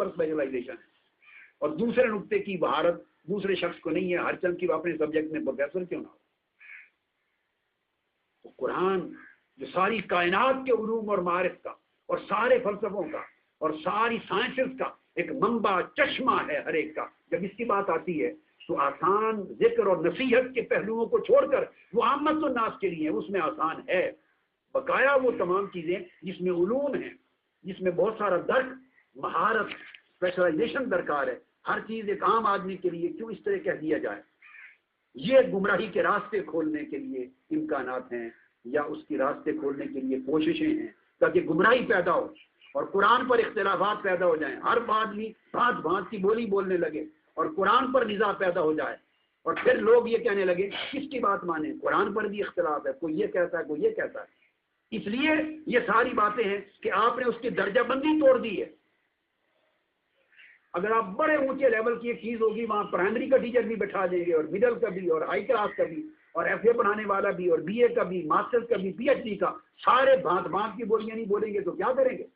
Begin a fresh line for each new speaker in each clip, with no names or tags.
پر specialisation है, और दूसरे नुक्ते की महारत दूसरे शख्स को नहीं है, हर चंद की अपने सब्जेक्ट में प्रोफेसर क्यों ना हो। तो कुरान जो सारी कायनात के उलूम और मारिफ का और सारे फलसफों का और सारी साइंसेस का एक मंबा चश्मा है हर एक का, जब इसकी बात आती है तो आसान जिक्र और नसीहत के पहलुओं को छोड़कर वो आमत और नास के लिए उसमें आसान है। बकाया वो तमाम चीज़ें जिसमें उलूम है, जिसमें बहुत सारा दर्क, महारत, स्पेशलाइजेशन दरकार है, हर चीज़ एक आम आदमी के लिए क्यों इस तरह कह दिया जाए। ये गुमराही के रास्ते खोलने के लिए इम्कानात हैं या उसके रास्ते खोलने के लिए कोशिशें हैं ताकि गुमराही पैदा हो और कुरान पर इख्तिलाफात पैदा हो जाएं, हर आदमी भांत भांत की बोली बोलने लगे और कुरान पर निज़ा पैदा हो जाए और फिर लोग ये कहने लगे किसकी बात माने, कुरान पर भी इख्तिलाफ है, कोई ये कहता है कोई ये कहता है। इसलिए ये सारी बातें हैं कि आपने उसकी दर्जाबंदी तोड़ दी है। अगर आप बड़े ऊंचे लेवल की एक चीज़ होगी, वहाँ प्राइमरी का टीचर भी बैठा देंगे और मिडिल का भी और हाई क्लास का भी और FA पढ़ाने वाला भी और BA का भी, मास्टर्स का भी, PhD का, सारे भांत भांत की बोलियां नहीं बोलेंगे तो क्या करेंगे।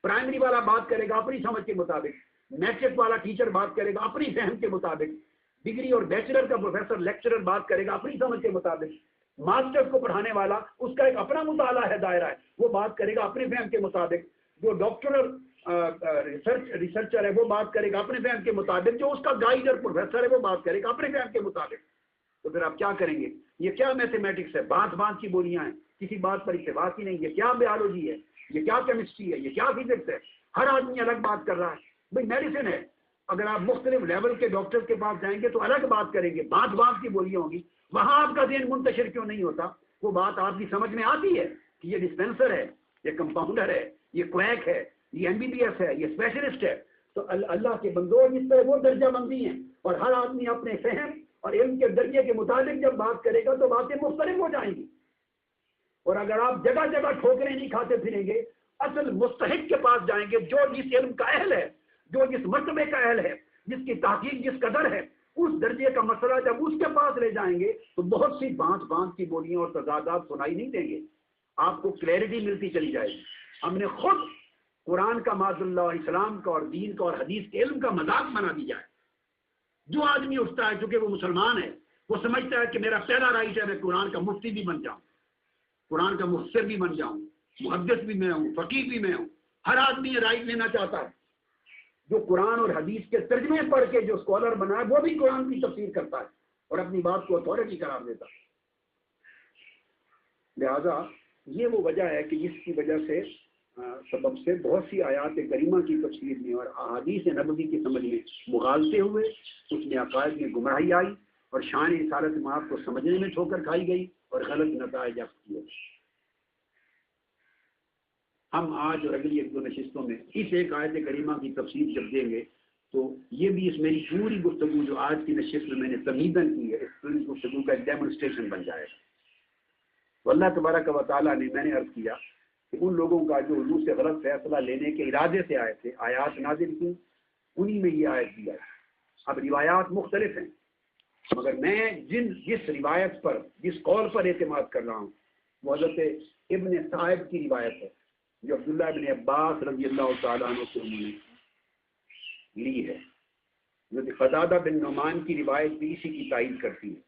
प्राइमरी वाला बात करेगा अपनी समझ के मुताबिक, मैट्रिक वाला टीचर बात करेगा अपनी फहम के मुताबिक, डिग्री और बैचलर का प्रोफेसर लेक्चरर बात करेगा अपनी समझ के मुताबिक, मास्टर्स को पढ़ाने वाला उसका एक अपना मुताला है, दायरा है, वो बात करेगा अपनी फहम के मुताबिक, जो डॉक्टरल रिसर्चर है वो बात करेगा अपने फहम के मुताबिक, जो उसका गाइड और प्रोफेसर है वो बात करेगा अपने फहम के मुताबिक। तो फिर आप क्या करेंगे। ये क्या मैथमेटिक्स है, बात बात की बोलियां हैं, किसी बात पर इत्तेफाक ही नहीं। ये क्या बायोलॉजी है, ये क्या केमिस्ट्री है, ये क्या फिजिक्स है, हर आदमी अलग बात कर रहा है। भाई मेडिसिन है, अगर आप मुख्तलिफ लेवल के डॉक्टर के पास जाएंगे तो अलग बात करेंगे, बात बात की बोलियां होंगी। वहां आपका ज़हन मुंतशिर क्यों नहीं होता, वो बात आपकी समझ में आती है कि ये डिस्पेंसर है, ये कंपाउंडर है, ये क्वैक है, ये MBBS है, ये स्पेशलिस्ट है। तो अल्लाह के बंदों जिस तरह वो दर्जाबंदी है और हर आदमी अपने फहम और इल्म के दर्जे के मुताबिक जब बात करेगा तो बातें मुख्तलिफ हो जाएंगी। और अगर आप जगह जगह ठोकरें नहीं खाते फिरेंगे, असल मुस्तहिक के पास जाएंगे, जो जिस इल्म का अहल है, जो जिस मर्तबे का अहल है, जिसकी तहकीक जिस कदर है, उस दर्जे का मसला जब उसके पास ले जाएंगे तो बहुत सी भांत भांत की बोलियां और तजादात सुनाई नहीं देंगे, आपको क्लैरिटी मिलती चली जाएगी। हमने खुद कुरान का माज़ल्लाह, इस्लाम का और दीन का और हदीस के इल्म का मजाक बना दिया है। जो आदमी उठता है चूंकि वो मुसलमान है, वो समझता है कि मेरा पहला राइट है मैं कुरान का मुफ्ती भी बन जाऊं, कुरान का मुफस्सिर भी बन जाऊं, मुहद्दिस भी मैं हूं, फकीह भी मैं हूं। हर आदमी ये राइट लेना चाहता है। जो कुरान और हदीस के तर्जमे पढ़ के जो स्कॉलर बना है वो भी कुरान की तफसीर करता है और अपनी बात को अथॉरिटी करार देता है। लिहाजा ये वो वजह है कि जिसकी वजह से सबब से बहुत सी आयात करीमा की तफसीर में और अहादीस नबवी की समझ में मुगालते हुए उसमें अकायद में गुमराही आई और शान रिसालत माफ को समझने में ठोकर खाई गई और गलत नताइज किए। हम आज और अगली एक दो नशिस्तों में इस एक आयत करीमा की तफसीर जब देंगे तो ये भी इस मेरी पूरी गुफ्तगू जो आज की नशिस्त में मैंने तमीदन की है, इस पूरी गुफ्तगू का एक डेमोन्स्ट्रेशन बन जाएगा। तो अल्लाह तबारक व तआला ने, मैंने अर्ज किया कि उन लोगों का जो हुजूर से गलत फैसला लेने के इरादे से आए थे, आयात नाजिल की, उन्हीं में ये आयत दी है। अब रिवायात मुख्तलिफ हैं, मगर मैं जिस रिवायत पर, जिस कौल पर एतमाद कर रहा हूँ वो हज़रत इब्न साहिब की रिवायत है जो अब्दुल्लाह इब्न अब्बास रज़ियल्लाहु तआला अन्हु से उन्होंने ली है। जो क़तादा बिन नुमान की रिवायत भी इसी की तायीद करती है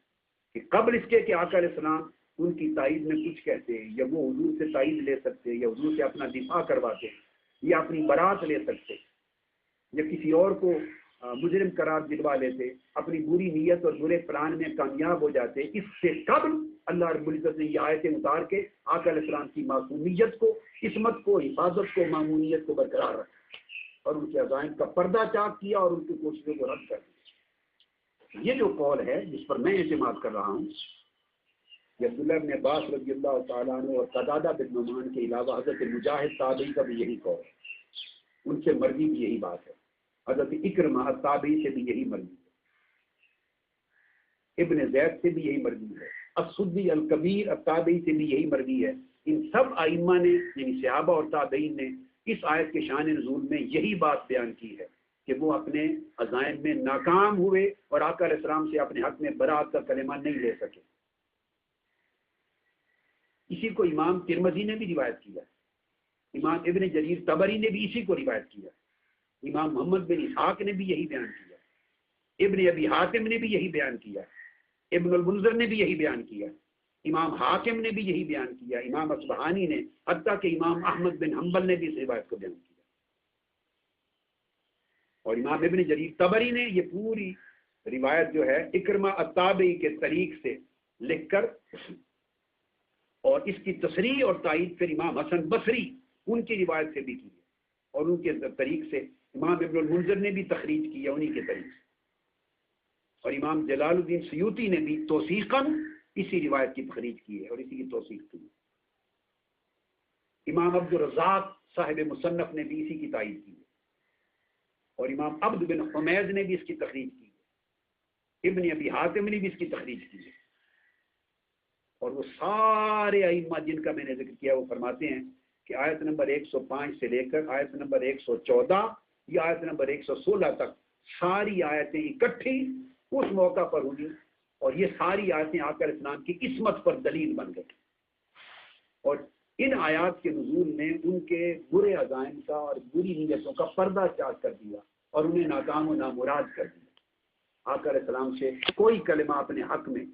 कि कब्ल इसके कि आका अलैहिस्सलाम उनकी तायीद में कुछ कहते हैं या वो हुजूर से तायीद ले सकते हैं या हुजूर से अपना दिफा करवाते हैं या अपनी बारात ले सकते या किसी और को मुजरिम करार दिलवा लेते, अपनी बुरी नीयत और बुरे प्लान में कामयाब हो जाते। इससे कब्ल अल्लाह रब्बुल इज्जत ने ये आयतें उतार के आका अलैहिस्सलाम की मासूमियत को, इस्मत को, हिफाजत को, मामूनियत को बरकरार रखा और उनके अज़ाइम का पर्दा चाक किया और उनकी कोशिशों को रद्द कर दिया। ये जो कौल है जिस पर मैं एतमाद कर रहा हूँ, अब्दुल्लाह इब्न अब्बास रज़ियल्लाहु तआला अन्हु और क़तादा बिन नुमान के अलावा हज़रत मुजाहिद ताबी का भी यही कौल है, उनसे मर्जी भी यही बात है। हज़रत इक्रमा ताबी से भी यही मर्जी है, इब्न ज़ैद से भी यही मर्जी है, अस-सुद्दी अल-कबीर ताबी से भी यही मर्जी है। इन सब आइम्मा ने, यानी सहाबा और ताबईन ने इस आयत के शान नुज़ूल में यही बात बयान की है कि वो अपने अज़ाइम में नाकाम हुए और आका अलैहिस्सलाम से अपने हक में बरात का कलिमा नहीं ले सके। इसी को इमाम तिरमिज़ी ने भी रिवायत किया, इमाम इब्न जरीर तबरी ने भी इसी को रिवायत किया। امام محمد بن اسحاق نے بھی یہی بیان کیا، ابن ابی حاتم نے بھی یہی بیان کیا، ابن المنذر نے بھی یہی بیان کیا، امام حاکم نے بھی یہی بیان کیا، امام اصبہانی نے، حتیٰ کہ امام احمد بن حنبل نے بھی اس روایت کو بیان کیا، اور امام ابن جریر طبری نے یہ پوری روایت جو ہے اکرمہ التابعی کے طریق سے لکھ کر، اور اس کی تصریح اور تائید پھر امام حسن بصری ان کی روایت سے بھی کی ہے، اور ان کے طریق سے امام ابن المنذر نے بھی تخریج کی ہے انہی کے طریق سے، اور امام جلال الدین سیوطی نے بھی توثیقاً اسی روایت کی تخریج کی ہے اور اسی کی توثیق کی ہے، امام عبد الرزاق صاحب مصنف نے بھی اسی کی تائید کی ہے، اور امام عبد بن حمید نے بھی اس کی تخریج کی ہے، ابن ابی حاتم نے بھی اس کی تخریج کی ہے، اور وہ سارے ائمہ جن کا میں نے ذکر کیا وہ فرماتے ہیں کہ آیت نمبر 105 سے لے کر آیت نمبر 114 یا آیت نمبر 116 تک ساری آیتیں اکٹھی اس موقع پر ہوئی، اور یہ ساری آیتیں آقا علیہ السلام کی عصمت پر دلیل بن گئی، اور ان آیات کے نزول نے ان کے برے عزائم کا اور بری نیتوں کا پردہ چاک کر دیا اور انہیں ناکام و نامراد کر دیا۔ آقا علیہ السلام سے کوئی کلمہ اپنے حق میں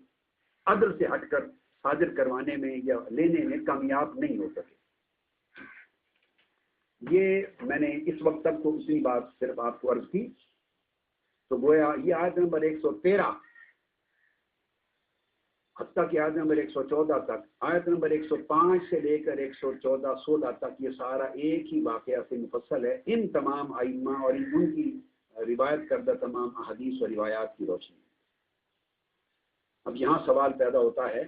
عدل سے ہٹ کر حاضر کروانے میں یا لینے میں کامیاب نہیں ہو سکے۔ یہ میں نے اس وقت تک تو اسی بات صرف آپ کو عرض کی، تو گویا یہ آیت نمبر 113 حتیٰ کہ آیت نمبر 114 تک، آیت نمبر 105 سے لے کر 114-16 تک یہ سارا ایک ہی واقعہ سے مفصل ہے، ان تمام ائمہ اور ان کی روایت کردہ تمام احادیث و روایات کی روشنی۔ اب یہاں سوال پیدا ہوتا ہے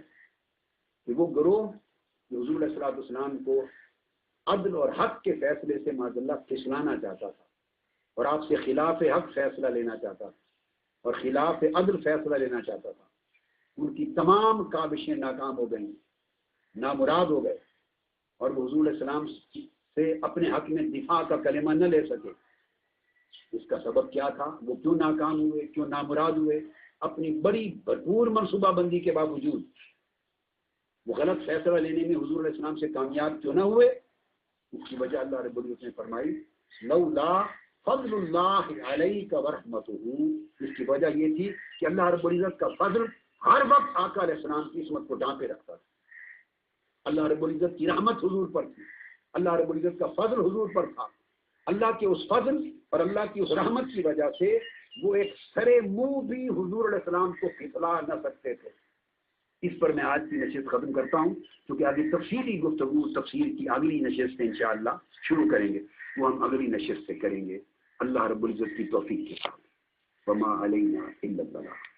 کہ وہ گروہ جو حضور علیہ الصلوۃ والسلام کو عدل اور حق کے فیصلے سے معاذ اللہ پھسلانا چاہتا تھا اور آپ سے خلاف حق فیصلہ لینا چاہتا تھا اور خلاف عدل فیصلہ لینا چاہتا تھا، ان کی تمام کاوشیں ناکام ہو گئیں، نامراد ہو گئے، اور وہ حضور علیہ السلام سے اپنے حق میں دفاع کا کلمہ نہ لے سکے۔ اس کا سبب کیا تھا؟ وہ کیوں ناکام ہوئے، کیوں نامراد ہوئے؟ اپنی بڑی بھرپور منصوبہ بندی کے باوجود وہ غلط فیصلہ لینے میں حضور علیہ السلام سے کامیاب کیوں نہ ہوئے؟ اس کی وجہ اللہ رب العزت نے فرمائی لولا فضل اللہ علیک ورحمتہ، اس کی وجہ یہ تھی کہ اللہ رب العزت کا فضل ہر وقت آقا علیہ السلام کی عصمت کو ڈانپے رکھتا تھا۔ اللہ رب العزت کی رحمت حضور پر تھی، اللہ رب العزت کا فضل حضور پر تھا، اللہ کے اس فضل اور اللہ کی اس رحمت کی وجہ سے وہ ایک سرے منہ بھی حضور علیہ السلام کو پھسلا نہ سکتے تھے۔ اس پر میں آج کی نشست ختم کرتا ہوں، کیونکہ آگے تفصیلی گفتگو تفسیر کی اگلی نشست سے انشاءاللہ شروع کریں گے، وہ ہم اگلی نشست سے کریں گے اللہ رب العزت کی توفیق کے ساتھ۔ وما علینا الا البلاغ۔